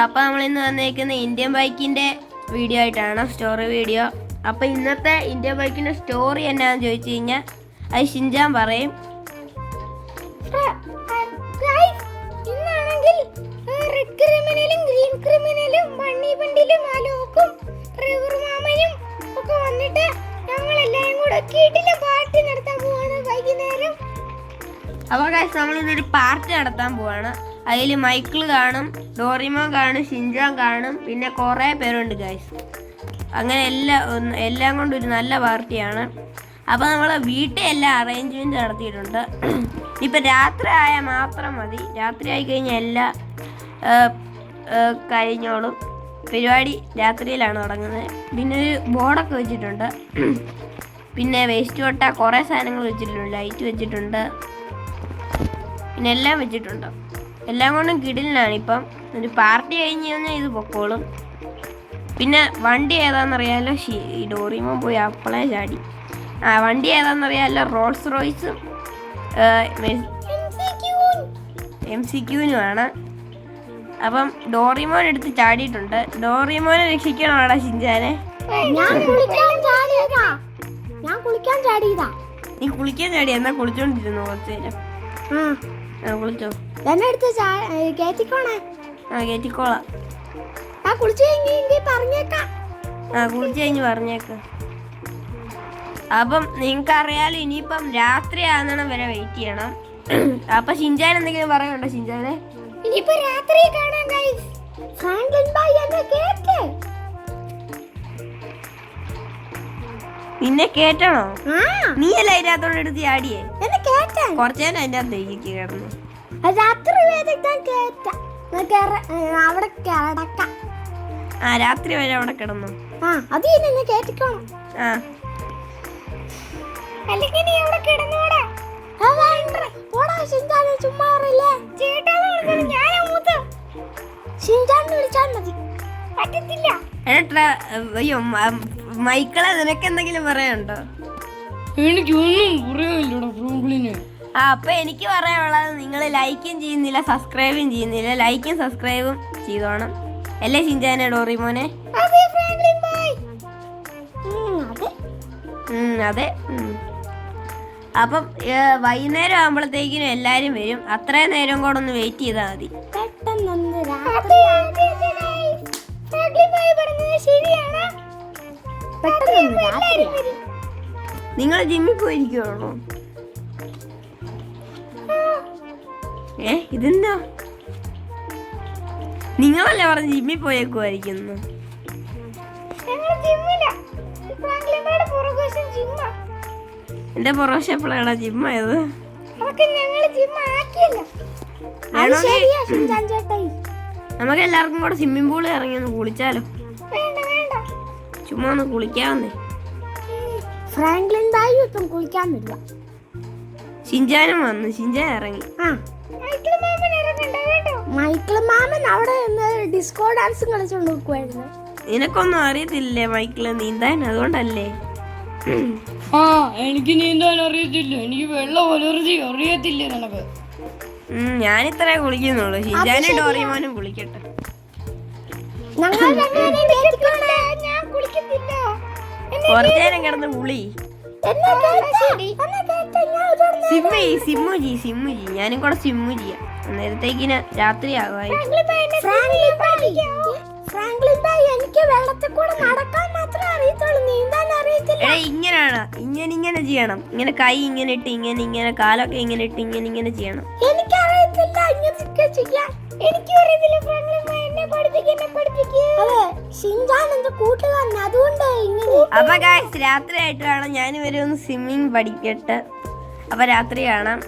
അപ്പോൾ നമ്മൾ ഇന്ന് വന്നേക്കുന്ന ഇന്ത്യൻ ബൈക്കിൻ്റെ വീഡിയോ ആയിട്ടാണ്, സ്റ്റോറി വീഡിയോ. അപ്പോൾ ഇന്നത്തെ ഇന്ത്യൻ ബൈക്കിൻ്റെ സ്റ്റോറി എന്നാന്ന് ചോദിച്ചു കഴിഞ്ഞാൽ അത് ഷിൻജാൻ പറയും. ഇന്നാണെങ്കിൽ റെഡ് ക്രിമിനലും ഗ്രീൻ ക്രിമിനലും ബണ്ണി ബണ്ടിലും അലോക്കും ഡ്രൈവർ മാമനും ഒക്കെ വന്നിട്ട് ഞങ്ങളെല്ലാവരും കൂടെ കിടിലം പാർട്ടി നടത്താൻ പോവാണ് വൈകുന്നേരം. അപ്പോൾ ഗൈസ് നമ്മൾ ഇന്നൊരു പാർട്ടി നടത്താൻ പോവാണ്. അതിൽ മൈക്കിൾ കാണും, ഡോറിമോൻ കാണും, ഷിൻജാൻ കാണും, പിന്നെ കുറേ പേരുണ്ട് ഗൈസ്. അങ്ങനെ എല്ലാം കൊണ്ടൊരു ഒരു നല്ല പാർട്ടിയാണ്. അപ്പോൾ നമ്മൾ വീട്ടിൽ എല്ലാ അറേഞ്ച്മെൻറ്റ് നടത്തിയിട്ടുണ്ട്. ഇപ്പം രാത്രി ആയാൽ മാത്രം മതി. രാത്രി ആയി കഴിഞ്ഞാൽ എല്ലാം കഴിഞ്ഞോളും. പരിപാടി രാത്രിയിലാണ് തുടങ്ങുന്നത്. പിന്നെ ഒരു ബോർഡൊക്കെ വെച്ചിട്ടുണ്ട്. പിന്നെ വേസ്റ്റ് കൊട്ട കുറേ സാധനങ്ങൾ വെച്ചിട്ടുണ്ട്, ലൈറ്റ് വെച്ചിട്ടുണ്ട്, പിന്നെ എല്ലാം വെച്ചിട്ടുണ്ട്. എല്ലാം കൊണ്ടും കിടിലാണ്. ഇപ്പം ഒരു പാർട്ടി കഴിഞ്ഞ് കഴിഞ്ഞാൽ ഇത് പൊക്കോളും. പിന്നെ വണ്ടി ഏതാണെന്നറിയാമല്ലോ, ഈ ഡോറിമോൻ പോയി അപ്പളേ ചാടി. വണ്ടി ഏതാണെന്നറിയാമല്ലോ, റോൾസ് റോയ്സും MCQ-നുമാണ്. അപ്പം ഡോറിമോൻ എടുത്ത് ചാടിയിട്ടുണ്ട്. ഡോറിമോനെ രക്ഷിക്കണോടാ ഷിൻജാനെ? നീ കുളിക്കാൻ ചാടി? എന്നാ കുളിച്ചോണ്ടിരുന്നു കുറച്ച് നേരം. കുളിച്ചോ? കേറ്റിക്കോളാം. കുളിച്ചു കഴിഞ്ഞ് പറഞ്ഞേക്ക്. അപ്പം നിങ്ങൾക്ക് അറിയാലോ, ഇനിയിപ്പം രാത്രി ആകുന്നണം വരെ വെയിറ്റ് ചെയ്യണം. അപ്പൊ ഷിൻജാൻ എന്തെങ്കിലും പറയുന്നുണ്ടോ ഷിൻജാനെ? ഇനിയിപ്പോ രാത്രി കാണാം ഗയ്സ്. ഫ്രാങ്ക്ലിൻ ബൈ എന്നെ കേട്ട്. നിന്നെ കേട്ടണോ? നീ അല്ല അതിനകത്തോടെ എടുത്ത് ചാടിയേ. എന്നെ കേട്ടെ. കുറച്ചു നേരം അതിന്റെ അകത്ത് കിടന്നു. രാത്രി അവിടെ കിടക്കാം. രാത്രി വരെ അവിടെ കിടന്നു. അത് എന്നെ കേട്ടിക്കോണം. അല്ലെങ്കിൽ നീ അവിടെ കിടന്നോടാ. മൈക്കിളെ നിനക്ക് എന്തെങ്കിലും പറയാനുണ്ടോ? എനിക്കൊന്നും പറയാനില്ലടാ ഫ്രാങ്ക്ലിന്. അപ്പൊ എനിക്ക് പറയാനുള്ളത്, നിങ്ങൾ ലൈക്കും ചെയ്യുന്നില്ല, സബ്സ്ക്രൈബും ചെയ്യുന്നില്ല. ലൈക്കും സബ്സ്ക്രൈബും ചെയ്തോണം. അല്ലേ ഷിൻജാനെ, ഡോറിമോനെ? അതെ. അപ്പം വൈകുന്നേരം ആകുമ്പോഴത്തേക്കിനും എല്ലാരും വരും. അത്രയും നേരം കൂടെ ഒന്ന് വെയിറ്റ് ചെയ്താൽ മതി. നിങ്ങൾ ജിമ്മിൽ പോയിരിക്കുവാണോ? ഇതെന്താ? നിങ്ങളല്ലേ പറഞ്ഞ് ജിമ്മിൽ പോയേക്കുമായിരിക്കുന്നു. എന്റെ പുറവശം എപ്പോഴാണ് ജിമ്മായത്? നമുക്ക് എല്ലാവർക്കും കൂടെ സ്വിമ്മിംഗ് പൂളിൽ ഇറങ്ങി ഒന്ന് കുളിച്ചാലോ? ചുമ്മാ ഒന്ന് കുളിക്കാവുന്നേ. ഫ്രാങ്ക്ലിൻ ബായി ഇപ്പം കുളിക്കാൻ വരിക. ഷിൻജാനും വന്നു. ഷിൻജാൻ ഇറങ്ങി. മൈക്കിൾ മാമൻ അവിടെ ഡിസ്കോ ഡാൻസ് കളിച്ചോണ്ട് നോക്കുവായിരുന്നു. നിനക്കൊന്നും അറിയത്തില്ലേ മൈക്കിള് നീന്താൻ? അതുകൊണ്ടല്ലേ. എനിക്ക് നീന്താൻ അറിയത്തില്ല. എനിക്ക് വെള്ളം ഒലർജി അറിയത്തില്ല നിനക്ക്. ഞാനിത്രേ കുളിക്കുന്നുള്ളൂ. ഷിൻജാനും ഡോറിമോനും കുളിക്കട്ടെ. കുറച്ചു നേരം കിടന്ന് കുളി. സിമ്മു ജി ഞാനും കൂടെ സിമ്മു ചെയ്യാം. അന്നേരത്തേക്കിന് രാത്രി ആകുമായി. ഇങ്ങനാണ്, ഇങ്ങനെ ചെയ്യണം. ഇങ്ങനെ കൈ ഇങ്ങനെ ഇട്ട് ഇങ്ങനെ കാലൊക്കെ ഇങ്ങനെ ഇട്ട് ഇങ്ങനെ ചെയ്യണം. അപ്പൊ ഗൈസ്, രാത്രി ആയിട്ട് വേണം ഞാൻ ഒന്ന് സ്വിമ്മിങ് പഠിക്കട്ടെ. അപ്പൊ രാത്രി കാണാം.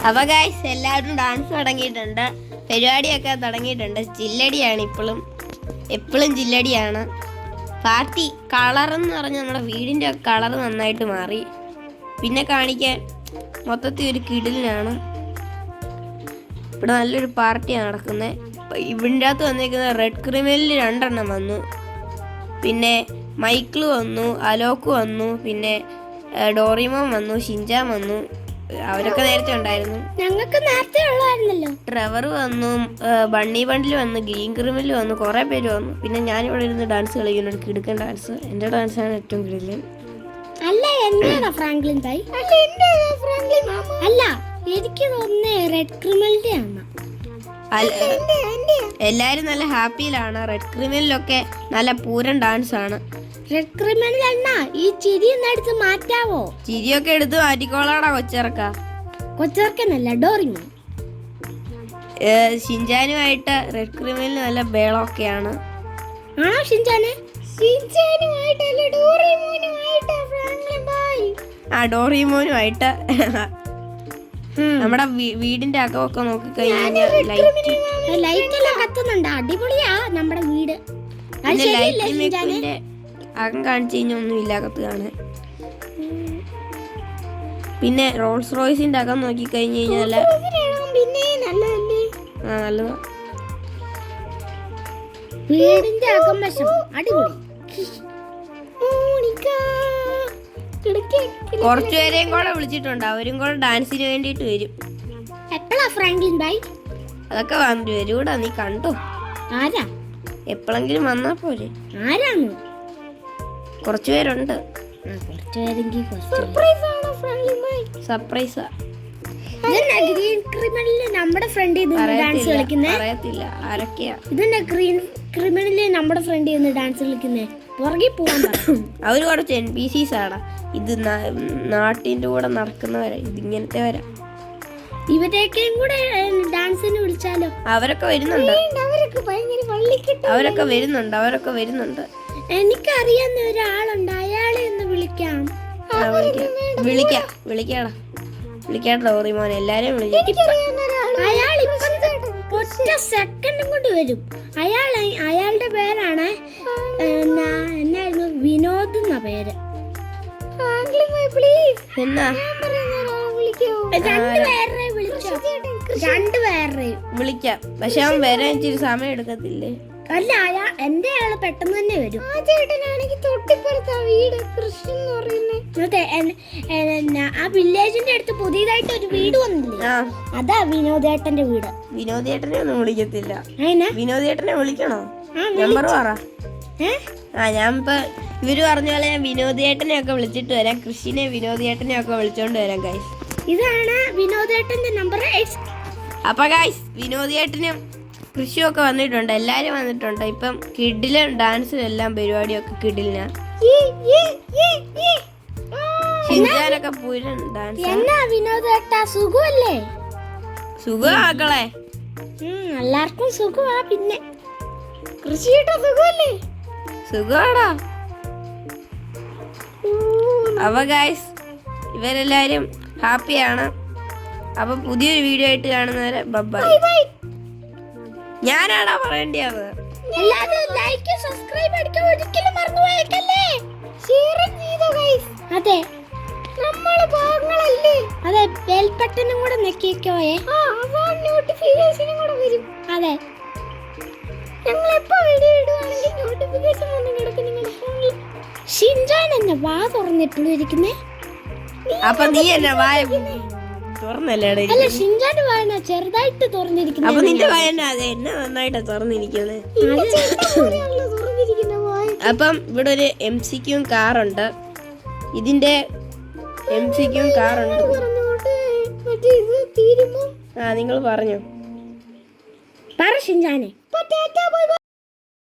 അപ്പൊ ഗൈസ്, എല്ലാവരും ഡാൻസ് തുടങ്ങിയിട്ടുണ്ട്, പരിപാടിയൊക്കെ തുടങ്ങിയിട്ടുണ്ട്. ചില്ലടിയാണ് എപ്പോഴും ചില്ലടിയാണ്. പാർട്ടി കളറെന്ന് പറഞ്ഞാൽ നമ്മുടെ വീടിൻ്റെ കളർ നന്നായിട്ട് മാറി. പിന്നെ കാണിക്കാൻ മൊത്തത്തിൽ ഒരു കിടിലാണ്. ഇവിടെ നല്ലൊരു പാർട്ടിയാണ് നടക്കുന്നത്. ഇവിടെ അകത്ത് വന്നേക്കുന്ന റെഡ് ക്രിമിനലിൽ 2 എണ്ണം വന്നു. പിന്നെ മൈക്കിൾ വന്നു, അലോക്ക് വന്നു, പിന്നെ ഡോറിമോൻ വന്നു, ഷിൻജാൻ വന്നു. അവരൊക്കെ നേരത്തെ ഉണ്ടായിരുന്നു. ഞങ്ങൾക്ക് നേരത്തെ ഉള്ളായിരുന്നല്ലോ. ട്രെവർ വന്നു, ബണ്ണി ബണ്ടിൽ വന്നു, ഗ്രീൻ ക്രിമിൽ വന്നു, കുറെ പേര് വന്നു. പിന്നെ ഞാനിവിടെ ഇരുന്ന് ഡാൻസ് കളിക്കുന്നുണ്ട്, കിടുക്കൻ ഡാൻസ്. എൻ്റെ ഡാൻസാണ് ഏറ്റവും കിടിലൻ. അല്ല എന്റെയാണോ ഫ്രാങ്ക്ലിൻ തായി? അല്ല എനിക്ക് തോന്നുന്നേ റെഡ് ക്രിമിനലിന്റെ ആണ്. എല്ലാരും നല്ല ഹാപ്പിയിലാണ്. റെഡ് ക്രിമിനലൊക്കെ നല്ല പൂരൻ ഡാൻസ് ആണ്. റെഡ് ക്രിമിനൽ അണ്ണാ ഈ ചിരി ഒന്ന് എടുത്ത് മാറ്റാവോ? ചിരിയൊക്കെ എടുത്ത് മാറ്റിക്കോളാടാ കൊച്ചിറക്ക. കൊച്ചർക്കനല്ല ഡോറിമോൻ. ഷിൻജാനുമായിട്ട് റെഡ് ക്രിമിനൽ നല്ല ബേളൊക്കെയാണ്. ആണോ ഷിൻജാന്? ഷിൻജാനുമായിട്ടല്ല ഡോറിമോനുമായിട്ടാ ഫ്രാങ്ക്ലിൻ ബോയ്. ആ ഡോറിമോനുമായിട്ട് നമ്മുടെ വീടിന്റെ അകമൊക്കെ നോക്കി കഴിഞ്ഞാൽ ലൈറ്റ് എല്ലാം കത്തുന്നുണ്ട്. അടിപൊളിയാ നമ്മുടെ വീട്. പിന്നെ ലൈറ്റ് മേക്കിന്റെ അകം കാണിച്ചു കഴിഞ്ഞാൽ ഒന്നുമില്ല അകത്ത് കാണാൻ. പിന്നെ റോൾസ് റോയ്സിന്റെ അകം നോക്കി കഴിഞ്ഞു കഴിഞ്ഞാൽ നല്ലതാ. വീടിന്റെ അകം വശം അടിപൊളി. കുറച്ചുപേരെയും കൂടെ വിളിച്ചിട്ടുണ്ട്, അവരും കൂടെ ഡാൻസിന് വേണ്ടിയിട്ട് വരും. എപ്പോഴാ ഫ്രാങ്ക്ലിൻ ബോയ്? അതൊക്കെ വന്നിട്ട് വരൂടാ, നീ കണ്ടോ? ആരാ? എപ്പോഴെങ്കിലും വന്നാ പോരെ. ആരാണ്? കുറച്ചുപേരുണ്ട്. സർപ്രൈസാ. ഗ്രീൻ ക്രിമിനലില് നമ്മുടെ ഫ്രണ്ട് ഡാൻസ് കളിക്കുന്നേ അറിയത്തില്ല ആരൊക്കെയാ. ഇതെന്നെ ഗ്രീൻ ക്രിമിനലില് നമ്മുടെ ഫ്രണ്ട് ഡാൻസ് കളിക്കുന്നേ. പുറകെ പോവാൻ അവര് കുറച്ച് NPCs ആടാ. ഇത് നാട്ടിന്റെ കൂടെ നടക്കുന്നവരാ. ഇതിങ്ങനത്തെ വരാ. ഇവരെയൊക്കെയും കൂടെ ഡാൻസിന് വിളിച്ചാലോ? അവരൊക്കെ വരുന്നുണ്ട്. അവരൊക്കെ വരുന്നുണ്ട്. എനിക്കറിയാവുന്ന ഒരാളുണ്ട്, അയാളെ ഒന്ന് വിളിക്കാം. വിളിക്കാടാ ഡോറിമോൻ. എല്ലാരെയും വിളിക്കാം. അയാൾ ഒറ്റ സെക്കൻഡും കൊണ്ട് വരും. അയാളുടെ പേരാണ് എന്നായിരുന്നു? വിനോദ് എന്ന പേര്. എന്നാ രണ്ടുപേരെ വിളിക്കാം. പക്ഷെ അവൻ വരാൻ ഇച്ചിരി സമയം എടുക്കത്തില്ലേ? അല്ല എന്റെ ആള് പെട്ടെന്ന് തന്നെ വരും. ആ വില്ലേജിന്റെ അടുത്ത് പുതിയതായിട്ട് ഒരു വീട് വന്നില്ലേ? അതാ വിനോദേട്ടന്റെ വീട്. വിനോദേട്ടനെ ഒന്നും വിളിക്കത്തില്ല. വിനോദേട്ടനെ വിളിക്കണോ? ആ, നമ്പർ പറ. ഞാൻ ഇപ്പൊ ഇവര് പറഞ്ഞ പോലെ ഞാൻ വിനോദേട്ടനെ ഒക്കെ വിളിച്ചിട്ട് വരാം. കൃഷിനെ വിനോദേട്ടനെ ഒക്കെ വിളിച്ചോണ്ട് വരാം ഗൈസ്. ഇതാണ് വിനോദേട്ടന്റെ നമ്പർ. അപ്പൊ ഗൈസ് വിനോദേട്ടനും കൃഷിയൊക്കെ വന്നിട്ടുണ്ട്. എല്ലാരും വന്നിട്ടുണ്ട്. ഇപ്പം കിഡിലും ഡാൻസും എല്ലാം പരിപാടിയൊക്കെ കിഡിലിനാ. ഷിൻജാനൊക്കെ പൂരം ഡാൻസ്. എന്നാ വിനോദേട്ടാ സുഖമല്ലേ? സുഖമാക്കളെ, എല്ലാവർക്കും സുഖമാ. പിന്നെ കൃഷിയേട്ടാ സുഖമല്ലേ? സുഖമാടാ. അപ്പൊ ഗൈസ് ഇവരെല്ലാരും ഹാപ്പിയാണ്. അപ്പൊ പുതിയൊരു വീഡിയോ ആയിട്ട് കാണുന്നവരെ ബൈ. ഞാനാടാ പറയേണ്ടത്. എല്ലാവരും ലൈക്ക് സബ്സ്ക്രൈബ് അടിക്കാൻ ഒരിക്കലും മറന്നുപോയേക്കല്ലേ. ഷെയർ ചെയ്തോ ഗയ്സ്. അതെ നമ്മളെ ഭാഗങ്ങളല്ലേ. അതെ ബെൽ ബട്ടണും കൂടെ ഞെക്കിക്കോയേ. അതാ നോട്ടിഫിക്കേഷനും കൂടെ വരും. അതെ ഞങ്ങൾ എപ്പോൾ വീഡിയോ ഇടുവാണെങ്കിൽ നോട്ടിഫിക്കേഷൻ വന്ന് കിടക്കും നിങ്ങളുടെ ഫോണിൽ. ഷിൻജാൻ എന്നെ വാ തുറന്നിട്ടുള്ളിരിക്കുന്നേ. അപ്പൊ നീ എന്നെ വായ തുറന്നല്ലേ? അല്ല ഷിൻജാന്റെ വായന ചെറുതായിട്ട് തുറന്നിരിക്കുന്നു. അപ്പൊ നിന്റെ വായന എന്നെ നന്നായിട്ട് തുറന്നിരിക്കുന്നത്. അപ്പം ഇവിടെ ഒരു MCQ കാറുണ്ട്. ഇതിന്റെ MCQ കാറുണ്ട്. നിങ്ങൾ പറഞ്ഞു പറ ഷിൻജാനെ.